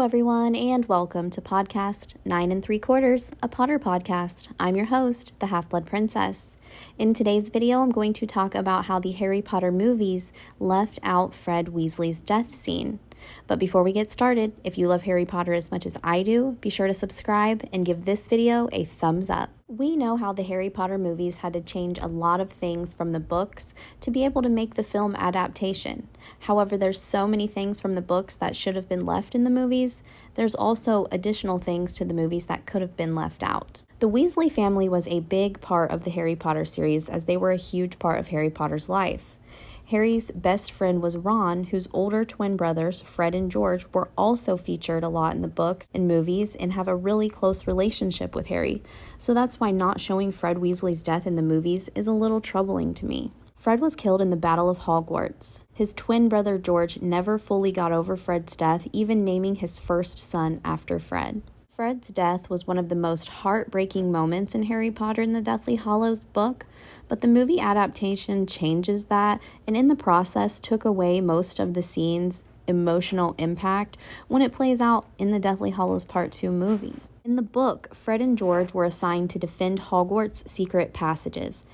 everyone, and welcome to podcast 9 3/4, a Potter podcast. I'm your host, the Half-Blood Princess. In today's video, I'm going to talk about how the Harry Potter movies left out Fred Weasley's death scene. But before we get started, if you love Harry Potter as much as I do, be sure to subscribe and give this video a thumbs up. We know how the Harry Potter movies had to change a lot of things from the books to be able to make the film adaptation. However, there's so many things from the books that should have been left in the movies. There's also additional things to the movies that could have been left out. The Weasley family was a big part of the Harry Potter series, as they were a huge part of Harry Potter's life. Harry's best friend was Ron, whose older twin brothers, Fred and George, were also featured a lot in the books and movies and have a really close relationship with Harry. So that's why not showing Fred Weasley's death in the movies is a little troubling to me. Fred was killed in the Battle of Hogwarts. His twin brother George never fully got over Fred's death, even naming his first son after Fred. Fred's death was one of the most heartbreaking moments in Harry Potter and the Deathly Hallows book, but the movie adaptation changes that, and in the process took away most of the scene's emotional impact when it plays out in the Deathly Hallows Part 2 movie. In the book, Fred and George were assigned to defend Hogwarts' secret passages,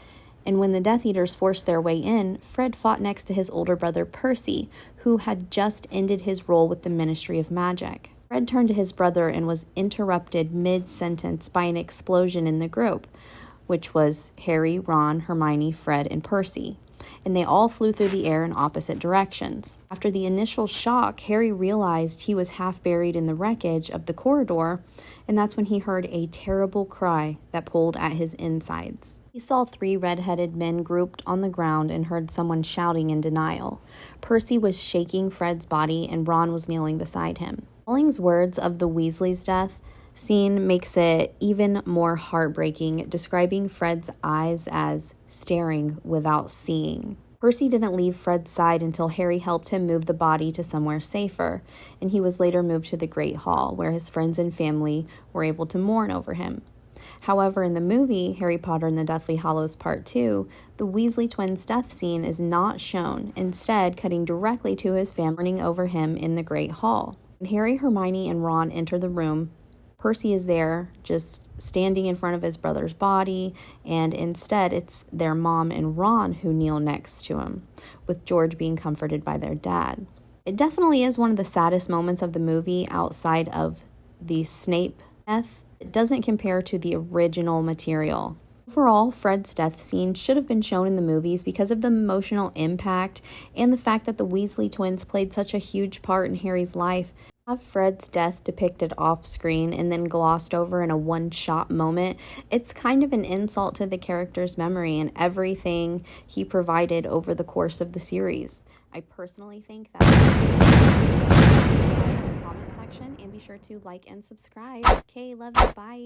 and when the Death Eaters forced their way in, Fred fought next to his older brother Percy, who had just ended his role with the Ministry of Magic. Fred turned to his brother and was interrupted mid-sentence by an explosion in the group, which was Harry, Ron, Hermione, Fred, and Percy, and they all flew through the air in opposite directions. After the initial shock, Harry realized he was half buried in the wreckage of the corridor, and that's when he heard a terrible cry that pulled at his insides. He saw 3 red-headed men grouped on the ground and heard someone shouting in denial. Percy was shaking Fred's body, and Ron was kneeling beside him. Rowling's words of the Weasley's death scene makes it even more heartbreaking, describing Fred's eyes as staring without seeing. Percy didn't leave Fred's side until Harry helped him move the body to somewhere safer, and he was later moved to the Great Hall, where his friends and family were able to mourn over him. However, in the movie Harry Potter and the Deathly Hallows Part 2, the Weasley twins' death scene is not shown, instead cutting directly to his family mourning over him in the Great Hall. When Harry, Hermione, and Ron enter the room, Percy is there just standing in front of his brother's body, and instead it's their mom and Ron who kneel next to him, with George being comforted by their dad. It definitely is one of the saddest moments of the movie outside of the Snape death. It doesn't compare to the original material. Overall, Fred's death scene should have been shown in the movies because of the emotional impact and the fact that the Weasley twins played such a huge part in Harry's life. Have Fred's death depicted off screen and then glossed over in a one-shot moment, it's kind of an insult to the character's memory and everything he provided over the course of the series. I personally think that in the comment section, and be sure to like and subscribe. Okay, love you, bye.